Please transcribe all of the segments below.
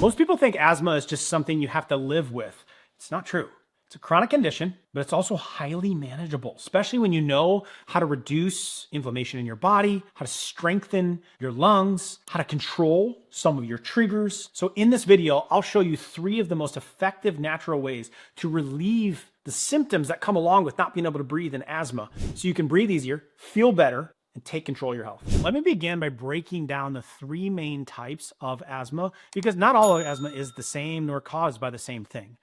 Most people think asthma is just something you have to live with. It's not true. It's a chronic condition, but it's also highly manageable, especially when you know how to reduce inflammation in your body, how to strengthen your lungs, how to control some of your triggers. So in this video, I'll show you 3 of the most effective natural ways to relieve the symptoms that come along with not being able to breathe in asthma, so you can breathe easier, feel better, and take control of your health. Let me begin by breaking down the 3 main types of asthma, because not all asthma is the same nor caused by the same thing.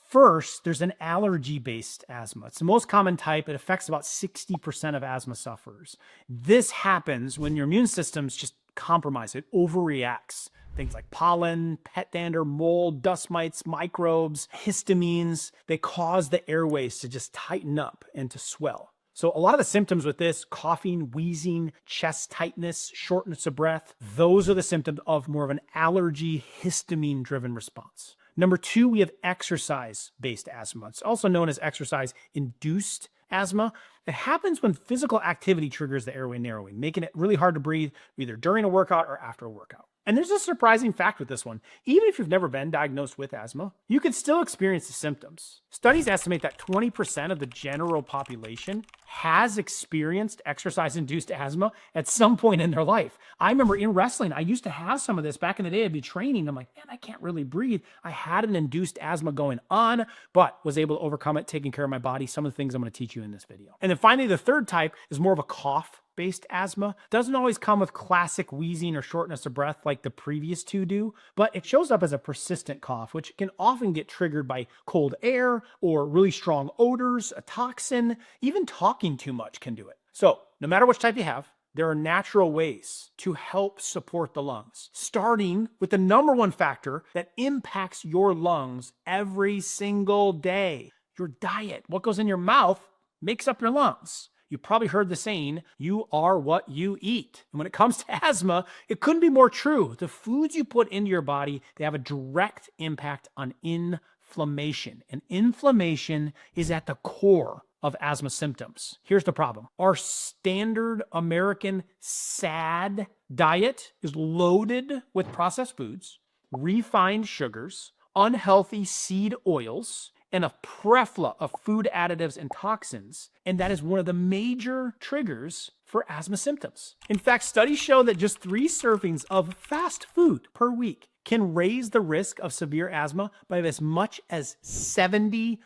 First, there's an allergy-based asthma. It's the most common type. It affects about 60% of asthma sufferers. This happens when your immune system's just compromised. It overreacts. Things like pollen, pet dander, mold, dust mites, microbes, histamines, they cause the airways to just tighten up and to swell. So a lot of the symptoms with this, coughing, wheezing, chest tightness, shortness of breath, those are the symptoms of more of an allergy, histamine-driven response. Number 2, we have exercise-based asthma. It's also known as exercise-induced asthma. It happens when physical activity triggers the airway narrowing, making it really hard to breathe either during a workout or after a workout. And there's a surprising fact with this one. Even if you've never been diagnosed with asthma, you can still experience the symptoms. Studies estimate that 20% of the general population has experienced exercise-induced asthma at some point in their life. I remember in wrestling, I used to have some of this back in the day. I'd be training. I'm like, man, I can't really breathe. I had an induced asthma going on, but was able to overcome it, taking care of my body. Some of the things I'm going to teach you in this video. And then finally, the 3rd type is more of a cough-based asthma. Doesn't always come with classic wheezing or shortness of breath like the previous 2 do, but it shows up as a persistent cough, which can often get triggered by cold air or really strong odors, a toxin. Even talking too much can do it. So no matter which type you have, there are natural ways to help support the lungs, starting with the number 1 factor that impacts your lungs every single day: your diet. What goes in your mouth makes up your lungs. You probably heard the saying, you are what you eat. And when it comes to asthma, it couldn't be more true. The foods you put into your body, they have a direct impact on inflammation. And inflammation is at the core of asthma symptoms. Here's the problem. Our standard American SAD diet is loaded with processed foods, refined sugars, unhealthy seed oils, and a plethora of food additives and toxins. And that is one of the major triggers for asthma symptoms. In fact, studies show that just 3 servings of fast food per week can raise the risk of severe asthma by as much as 70%.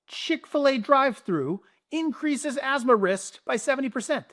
Chick-fil-A drive-thru increases asthma risk by 70%.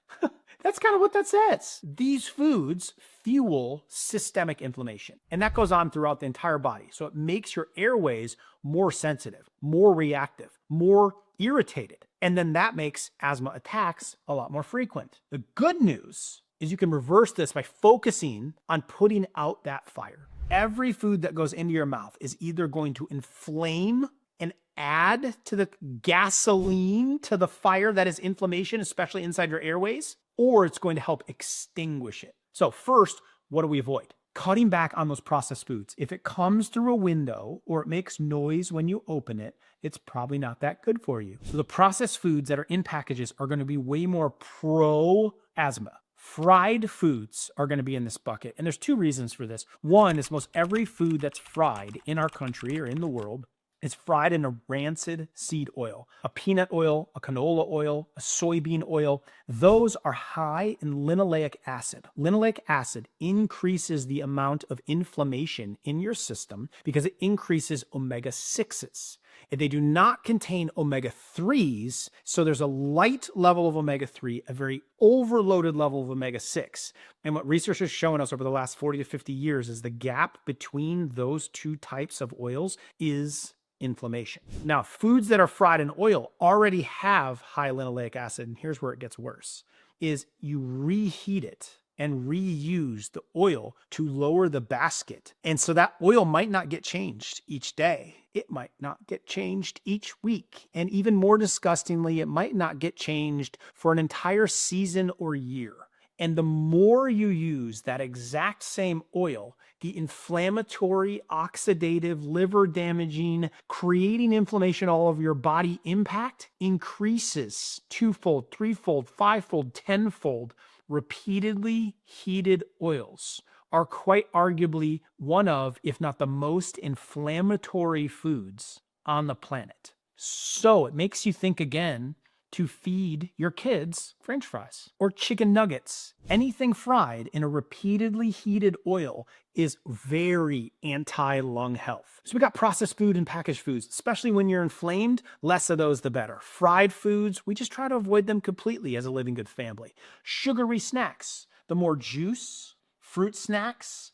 That's kind of what that says. These foods fuel systemic inflammation, and that goes on throughout the entire body. So it makes your airways more sensitive, more reactive, more irritated. And then that makes asthma attacks a lot more frequent. The good news is you can reverse this by focusing on putting out that fire. Every food that goes into your mouth is either going to inflame and add to the gasoline to the fire that is inflammation, especially inside your airways, or it's going to help extinguish it. So first, what do we avoid? Cutting back on those processed foods. If it comes through a window or it makes noise when you open it, it's probably not that good for you. So the processed foods that are in packages are going to be way more pro-asthma. Fried foods are going to be in this bucket. And there's 2 reasons for this. One is most every food that's fried in our country or in the world is fried in a rancid seed oil, a peanut oil, a canola oil, a soybean oil. Those are high in linoleic acid. Linoleic acid increases the amount of inflammation in your system because it increases omega-6s. And they do not contain omega-3s, so there's a light level of omega-3, a very overloaded level of omega-6. And what research has shown us over the last 40 to 50 years is the gap between those 2 types of oils is inflammation. Now, foods that are fried in oil already have high linoleic acid, and here's where it gets worse, is you reheat it and reuse the oil to lower the basket. And so that oil might not get changed each day. It might not get changed each week. And even more disgustingly, it might not get changed for an entire season or year. And the more you use that exact same oil, the inflammatory, oxidative, liver damaging, creating inflammation all over your body impact increases 2-fold, 3-fold, 5-fold, 10-fold. Repeatedly heated oils are quite arguably one of, if not the most inflammatory foods on the planet. So it makes you think again to feed your kids French fries or chicken nuggets. Anything fried in a repeatedly heated oil is very anti-lung health. So we got processed food and packaged foods, especially when you're inflamed, less of those the better. Fried foods, we just try to avoid them completely as a Livingood family. Sugary snacks, the more juice, fruit snacks,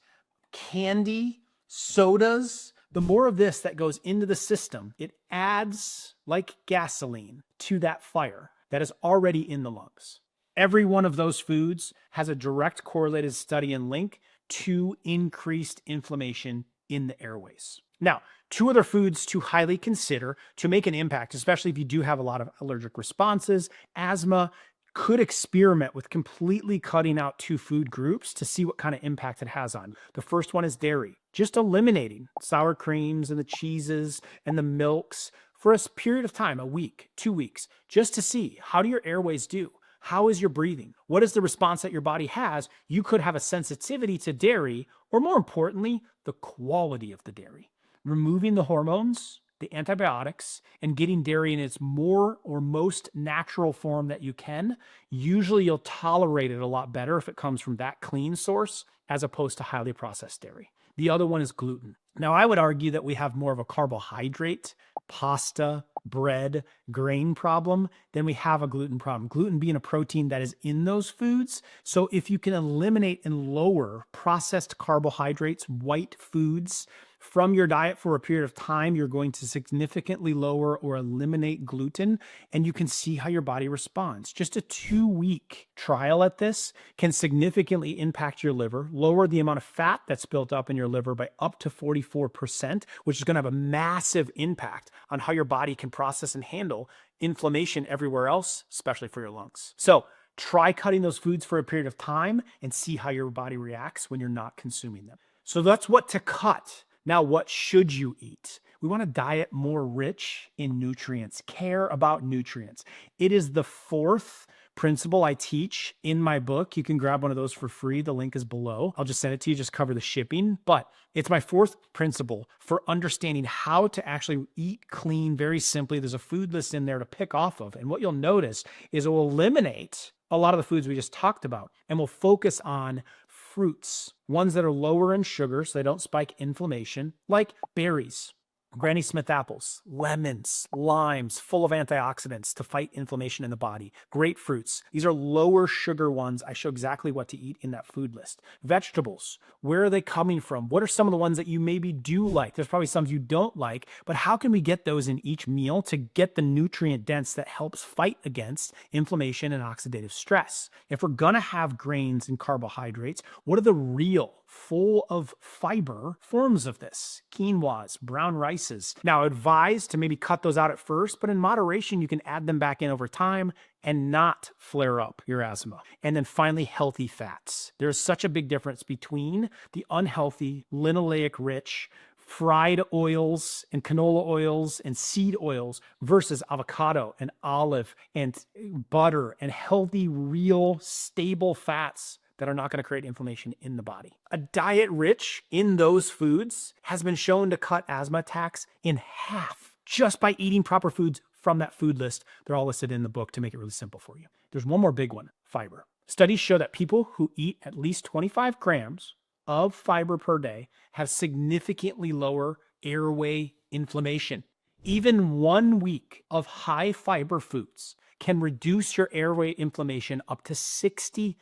candy, sodas, the more of this that goes into the system, it adds like gasoline to that fire that is already in the lungs. Every one of those foods has a direct correlated study and link to increased inflammation in the airways. Now, 2 other foods to highly consider to make an impact, especially if you do have a lot of allergic responses, asthma, could experiment with completely cutting out 2 food groups to see what kind of impact it has on you. The first one is dairy. Just eliminating sour creams and the cheeses and the milks for a period of time, a week, 2 weeks, just to see how do your airways do? How is your breathing? What is the response that your body has? You could have a sensitivity to dairy, or more importantly, the quality of the dairy. Removing the hormones, the antibiotics, and getting dairy in its more or most natural form that you can, usually you'll tolerate it a lot better if it comes from that clean source as opposed to highly processed dairy. The other one is gluten. Now, I would argue that we have more of a carbohydrate, pasta, bread, grain problem than we have a gluten problem. Gluten being a protein that is in those foods. So if you can eliminate and lower processed carbohydrates, white foods, from your diet for a period of time, you're going to significantly lower or eliminate gluten, and you can see how your body responds. Just a 2-week trial at this can significantly impact your liver, lower the amount of fat that's built up in your liver by up to 44%, which is going to have a massive impact on how your body can process and handle inflammation everywhere else, especially for your lungs. So try cutting those foods for a period of time and see how your body reacts when you're not consuming them. So that's what to cut. Now, what should you eat? We want a diet more rich in nutrients. Care about nutrients. It is the 4th principle I teach in my book. You can grab one of those for free. The link is below. I'll just send it to you, just cover the shipping. But it's my 4th principle for understanding how to actually eat clean very simply. There's a food list in there to pick off of. And what you'll notice is it will eliminate a lot of the foods we just talked about, and we'll focus on fruits, ones that are lower in sugar so they don't spike inflammation, like berries, Granny Smith apples, lemons, limes, full of antioxidants to fight inflammation in the body. Grapefruits. These are lower sugar ones. I show exactly what to eat in that food list. Vegetables. Where are they coming from? What are some of the ones that you maybe do like? There's probably some you don't like, but how can we get those in each meal to get the nutrient dense that helps fight against inflammation and oxidative stress? If we're going to have grains and carbohydrates, what are the real, full of fiber forms of this? Quinoas, brown rices. Now, advise to maybe cut those out at first, but in moderation, you can add them back in over time and not flare up your asthma. And then finally, healthy fats. There's such a big difference between the unhealthy, linoleic rich, fried oils and canola oils and seed oils versus avocado and olive and butter and healthy, real, stable fats that are not going to create inflammation in the body. A diet rich in those foods has been shown to cut asthma attacks in half just by eating proper foods from that food list. They're all listed in the book to make it really simple for you. There's one more big one, fiber. Studies show that people who eat at least 25 grams of fiber per day have significantly lower airway inflammation. Even 1 week of high fiber foods can reduce your airway inflammation up to 60%.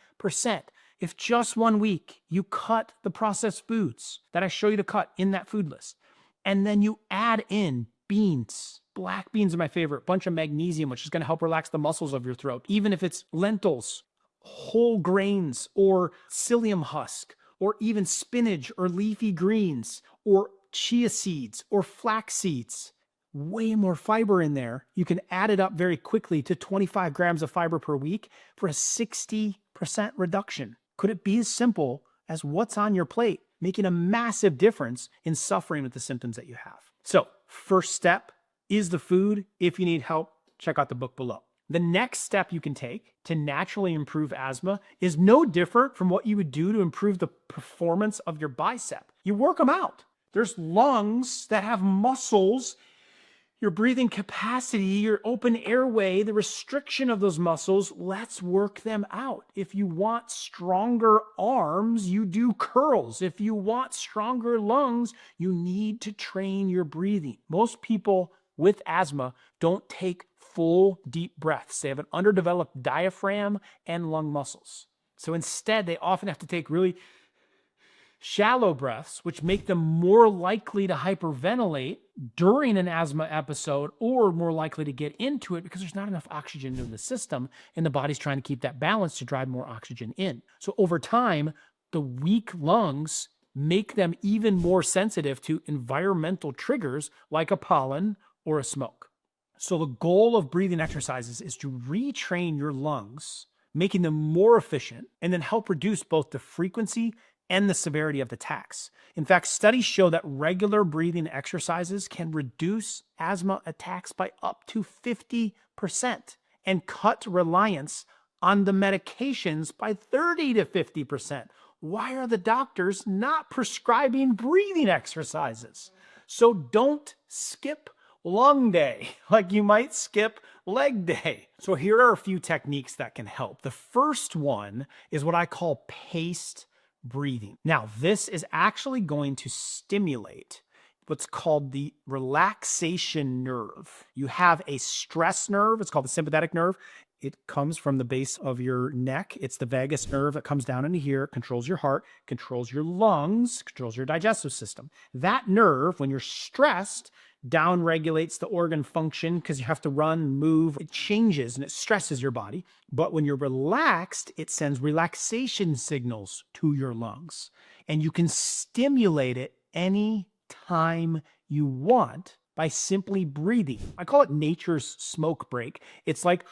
If just 1 week you cut the processed foods that I show you to cut in that food list, and then you add in beans, black beans are my favorite, bunch of magnesium, which is going to help relax the muscles of your throat, even if it's lentils, whole grains, or psyllium husk, or even spinach or leafy greens, or chia seeds, or flax seeds. Way more fiber in there. You can add it up very quickly to 25 grams of fiber per week for a 60% reduction. Could it be as simple as what's on your plate, making a massive difference in suffering with the symptoms that you have? So, first step is the food. If you need help, check out the book below. The next step you can take to naturally improve asthma is no different from what you would do to improve the performance of your bicep. You work them out. There's lungs that have muscles, your breathing capacity, your open airway, the restriction of those muscles. Let's work them out. If you want stronger arms, you do curls. If you want stronger lungs, you need to train your breathing. Most people with asthma don't take full deep breaths. They have an underdeveloped diaphragm and lung muscles. So instead, they often have to take really shallow breaths, which make them more likely to hyperventilate during an asthma episode, or more likely to get into it because there's not enough oxygen in the system and the body's trying to keep that balance to drive more oxygen in. So over time, the weak lungs make them even more sensitive to environmental triggers like a pollen or a smoke. So the goal of breathing exercises is to retrain your lungs, making them more efficient, and then help reduce both the frequency and the severity of the attacks. In fact, studies show that regular breathing exercises can reduce asthma attacks by up to 50% and cut reliance on the medications by 30 to 50%. Why are the doctors not prescribing breathing exercises? So don't skip lung day like you might skip leg day. So here are a few techniques that can help. The first one is what I call paced breathing. Now, this is actually going to stimulate what's called the relaxation nerve. You have a stress nerve. It's called the sympathetic nerve. It comes from the base of your neck. It's the vagus nerve that comes down into here, controls your heart, controls your lungs, controls your digestive system. That nerve, when you're stressed, down regulates the organ function because you have to run, move. It changes and it stresses your body. But when you're relaxed, it sends relaxation signals to your lungs. And you can stimulate it any time you want by simply breathing. I call it nature's smoke break. It's like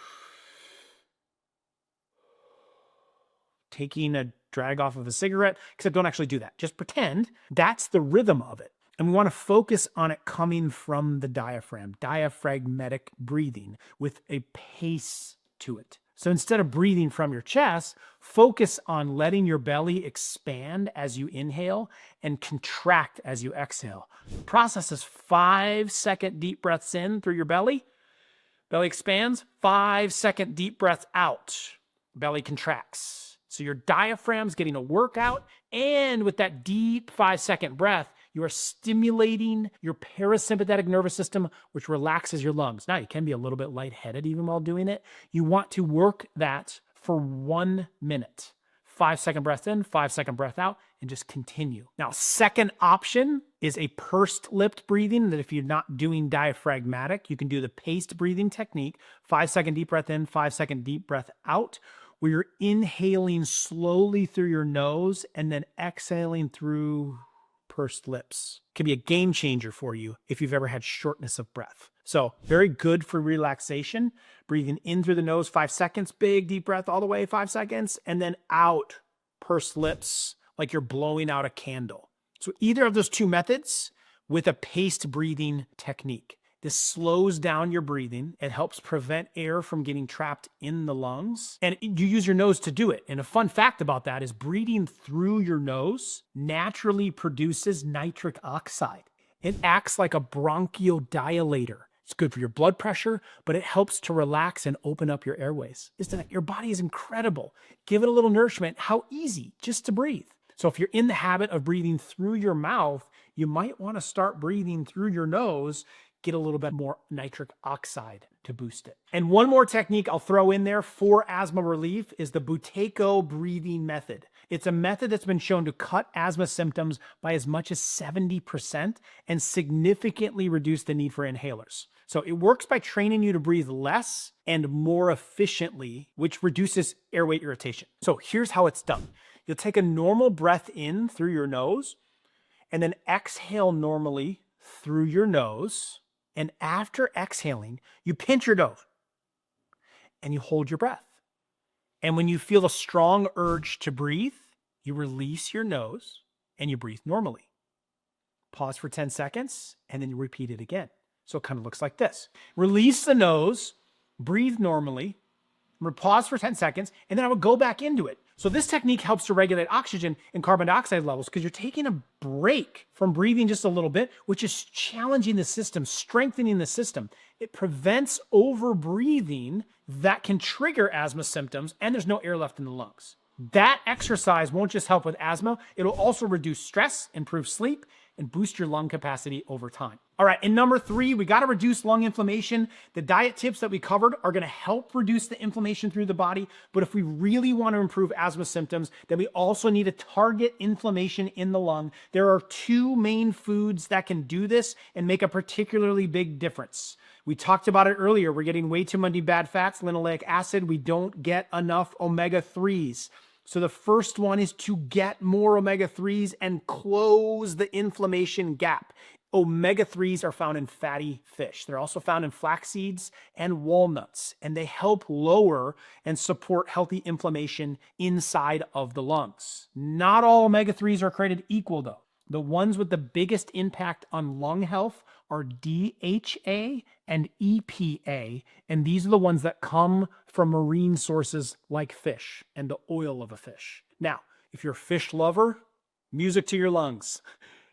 taking a drag off of a cigarette, except don't actually do that. Just pretend that's the rhythm of it. And we want to focus on it coming from the diaphragm, diaphragmatic breathing with a pace to it. So instead of breathing from your chest, focus on letting your belly expand as you inhale and contract as you exhale. The process is 5-second deep breaths in through your belly. Belly expands, 5-second deep breath out. Belly contracts. So your diaphragm's getting a workout, and with that deep 5-second breath, you are stimulating your parasympathetic nervous system, which relaxes your lungs. Now, you can be a little bit lightheaded even while doing it. You want to work that for 1 minute. 5-second breath in, 5-second breath out, and just continue. Now, second option is a pursed lipped breathing that if you're not doing diaphragmatic, you can do the paced breathing technique. 5-second deep breath in, 5-second deep breath out, where you're inhaling slowly through your nose and then exhaling through pursed lips. Can be a game changer for you if you've ever had shortness of breath. So very good for relaxation. Breathing in through the nose, 5 seconds, big deep breath all the way, 5 seconds, and then out, pursed lips, like you're blowing out a candle. So either of those two methods with a paced breathing technique. This slows down your breathing. It helps prevent air from getting trapped in the lungs. And you use your nose to do it. And a fun fact about that is breathing through your nose naturally produces nitric oxide. It acts like a bronchodilator. It's good for your blood pressure, but it helps to relax and open up your airways. Isn't it? Your body is incredible. Give it a little nourishment. How easy just to breathe. So if you're in the habit of breathing through your mouth, you might want to start breathing through your nose, get a little bit more nitric oxide to boost it. And one more technique I'll throw in there for asthma relief is the Buteyko breathing method. It's a method that's been shown to cut asthma symptoms by as much as 70% and significantly reduce the need for inhalers. So it works by training you to breathe less and more efficiently, which reduces airway irritation. So here's how it's done. You'll take a normal breath in through your nose and then exhale normally through your nose. And after exhaling, you pinch your nose and you hold your breath. And when you feel a strong urge to breathe, you release your nose and you breathe normally. Pause for 10 seconds and then you repeat it again. So it kind of looks like this. Release the nose, breathe normally, pause for 10 seconds, and then I would go back into it. So this technique helps to regulate oxygen and carbon dioxide levels because you're taking a break from breathing just a little bit, which is challenging the system, strengthening the system. It prevents overbreathing that can trigger asthma symptoms, and there's no air left in the lungs. That exercise won't just help with asthma, it'll also reduce stress, improve sleep, and boost your lung capacity over time. All right, and number 3, we gotta reduce lung inflammation. The diet tips that we covered are gonna help reduce the inflammation through the body, but if we really wanna improve asthma symptoms, then we also need to target inflammation in the lung. There are 2 main foods that can do this and make a particularly big difference. We talked about it earlier. We're getting way too many bad fats, linoleic acid. We don't get enough omega-3s. So the first one is to get more omega-3s and close the inflammation gap. Omega-3s are found in fatty fish. They're also found in flax seeds and walnuts, and they help lower and support healthy inflammation inside of the lungs. Not all omega-3s are created equal, though. The ones with the biggest impact on lung health are DHA and EPA, and these are the ones that come from marine sources like fish and the oil of a fish. Now, if you're a fish lover, music to your lungs.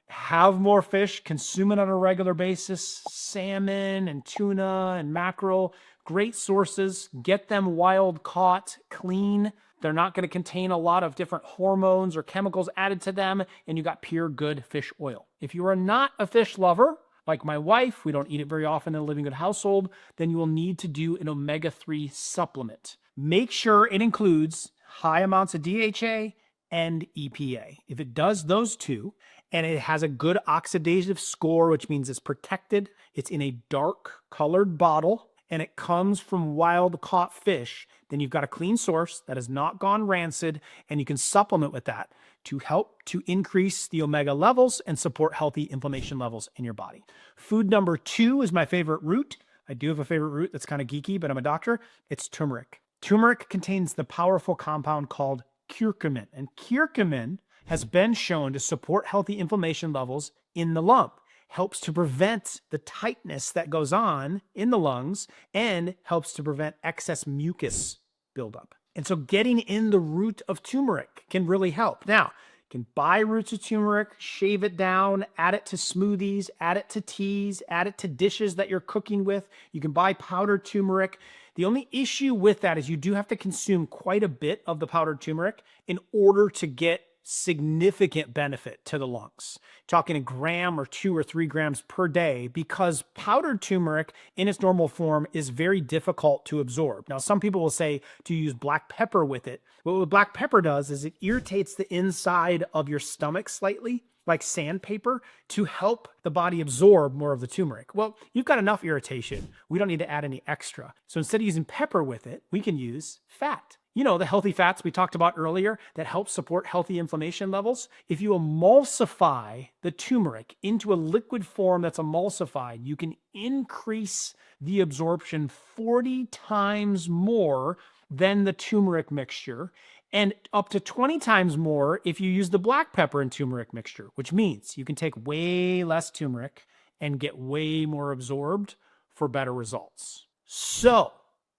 Have more fish, consume it on a regular basis. Salmon and tuna and mackerel, great sources. Get them wild caught, clean. They're not going to contain a lot of different hormones or chemicals added to them, and you got pure good fish oil. If you are not a fish lover, like my wife, we don't eat it very often in a Livingood household, then you will need to do an omega-3 supplement. Make sure it includes high amounts of DHA and EPA. If it does those 2, and it has a good oxidative score, which means it's protected, it's in a dark colored bottle, and it comes from wild caught fish, then you've got a clean source that has not gone rancid, and you can supplement with that to help to increase the omega levels and support healthy inflammation levels in your body. Food number 2 is my favorite root. I do have a favorite root that's kind of geeky, but I'm a doctor. It's turmeric. Turmeric contains the powerful compound called curcumin, and curcumin has been shown to support healthy inflammation levels in the lung, helps to prevent the tightness that goes on in the lungs, and helps to prevent excess mucus buildup. And so getting in the root of turmeric can really help. Now, you can buy roots of turmeric, shave it down, add it to smoothies, add it to teas, add it to dishes that you're cooking with. You can buy powdered turmeric. The only issue with that is you do have to consume quite a bit of the powdered turmeric in order to get significant benefit to the lungs. Talking a gram or 2 or 3 grams per day, because powdered turmeric in its normal form is very difficult to absorb. Now, some people will say to use black pepper with it. But what black pepper does is it irritates the inside of your stomach slightly, like sandpaper, to help the body absorb more of the turmeric. Well, you've got enough irritation. We don't need to add any extra. So instead of using pepper with it, we can use fat. You know, the healthy fats we talked about earlier that help support healthy inflammation levels. If you emulsify the turmeric into a liquid form that's emulsified, you can increase the absorption 40 times more than the turmeric mixture, and up to 20 times more if you use the black pepper and turmeric mixture, which means you can take way less turmeric and get way more absorbed for better results. So,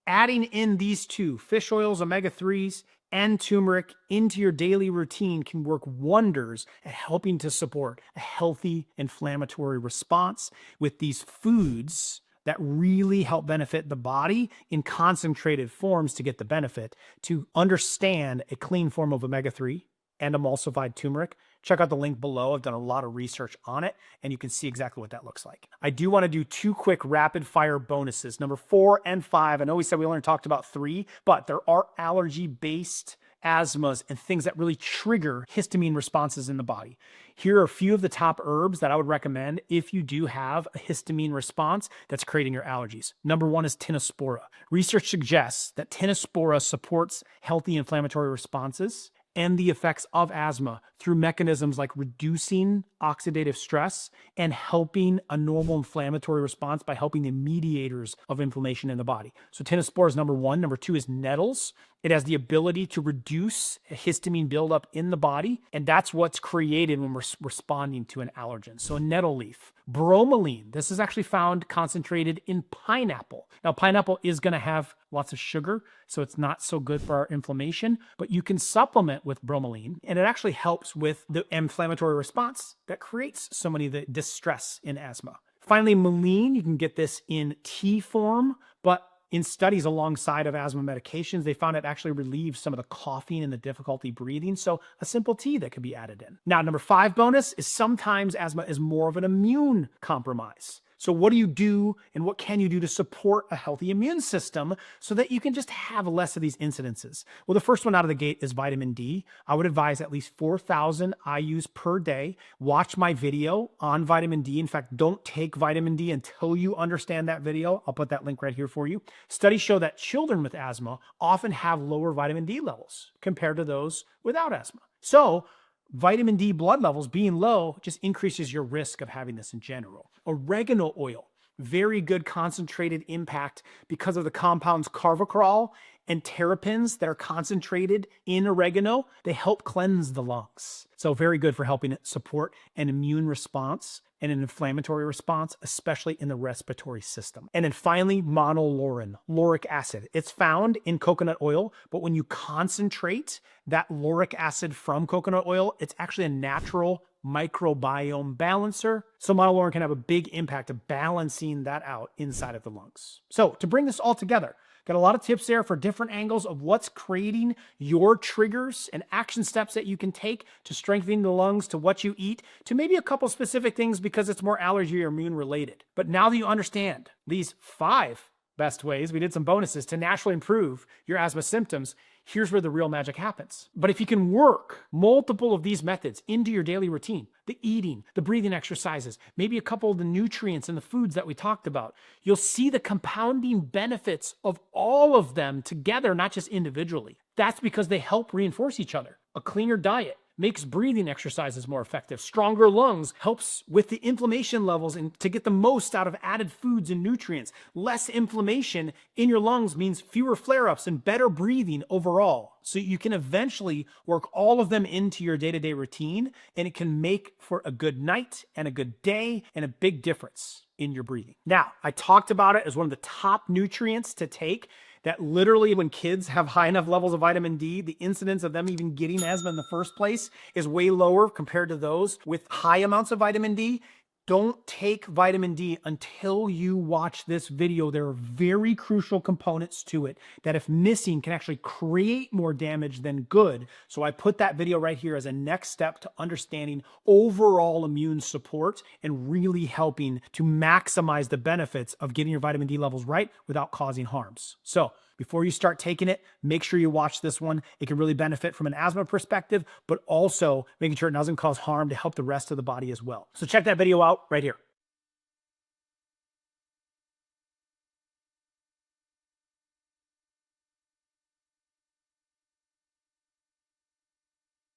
adding in these 2, fish oils, omega-3s, and turmeric into your daily routine can work wonders at helping to support a healthy inflammatory response with these foods that really help benefit the body in concentrated forms to get the benefit. To understand a clean form of omega-3 and emulsified turmeric, check out the link below. I've done a lot of research on it, and you can see exactly what that looks like. I do want to do 2 quick rapid fire bonuses, number 4 and 5. I know we said we only talked about 3, but there are allergy-based asthmas and things that really trigger histamine responses in the body. Here are a few of the top herbs that I would recommend if you do have a histamine response that's creating your allergies. Number 1 is Tinospora. Research suggests that Tinospora supports healthy inflammatory responses and the effects of asthma through mechanisms like reducing oxidative stress and helping a normal inflammatory response by helping the mediators of inflammation in the body. So Tinospora is number 1. Number 2 is nettles. It has the ability to reduce histamine buildup in the body, and that's what's created when we're responding to an allergen. So a nettle leaf. Bromelain, this is actually found concentrated in pineapple. Now, pineapple is going to have lots of sugar, so it's not so good for our inflammation, but you can supplement with bromelain, and it actually helps with the inflammatory response that creates so many of the distress in asthma. Finally, Meline, you can get this in tea form, but in studies alongside of asthma medications, they found it actually relieves some of the coughing and the difficulty breathing. So a simple tea that could be added in. Now, number 5 bonus is sometimes asthma is more of an immune compromise. So what do you do and what can you do to support a healthy immune system so that you can just have less of these incidences? Well, the first one out of the gate is vitamin D. I would advise at least 4,000 IUs per day. Watch my video on vitamin D. In fact, don't take vitamin D until you understand that video. I'll put that link right here for you. Studies show that children with asthma often have lower vitamin D levels compared to those without asthma. So vitamin D blood levels being low just increases your risk of having this in general. Oregano oil, very good concentrated impact because of the compounds carvacrol and terpenes that are concentrated in oregano. They help cleanse the lungs. So very good for helping support an immune response and an inflammatory response, especially in the respiratory system. And then finally, monolaurin, lauric acid. It's found in coconut oil, but when you concentrate that lauric acid from coconut oil, it's actually a natural microbiome balancer. So monolaurin can have a big impact of balancing that out inside of the lungs. So to bring this all together, got a lot of tips there for different angles of what's creating your triggers and action steps that you can take to strengthen the lungs, to what you eat, to maybe a couple specific things because it's more allergy or immune related. But now that you understand these 5 best ways, we did some bonuses to naturally improve your asthma symptoms, here's where the real magic happens. But if you can work multiple of these methods into your daily routine, the eating, the breathing exercises, maybe a couple of the nutrients and the foods that we talked about, you'll see the compounding benefits of all of them together, not just individually. That's because they help reinforce each other. A cleaner diet makes breathing exercises more effective. Stronger lungs helps with the inflammation levels and to get the most out of added foods and nutrients. Less inflammation in your lungs means fewer flare-ups and better breathing overall. So you can eventually work all of them into your day-to-day routine, and it can make for a good night and a good day and a big difference in your breathing. Now, I talked about it as one of the top nutrients to take, that literally when kids have high enough levels of vitamin D, the incidence of them even getting asthma in the first place is way lower compared to those with high amounts of vitamin D. Don't take vitamin D until you watch this video. There are very crucial components to it that if missing can actually create more damage than good. So I put that video right here as a next step to understanding overall immune support and really helping to maximize the benefits of getting your vitamin D levels right without causing harms. So before you start taking it, make sure you watch this one. It can really benefit from an asthma perspective, but also making sure it doesn't cause harm to help the rest of the body as well. So check that video out right here.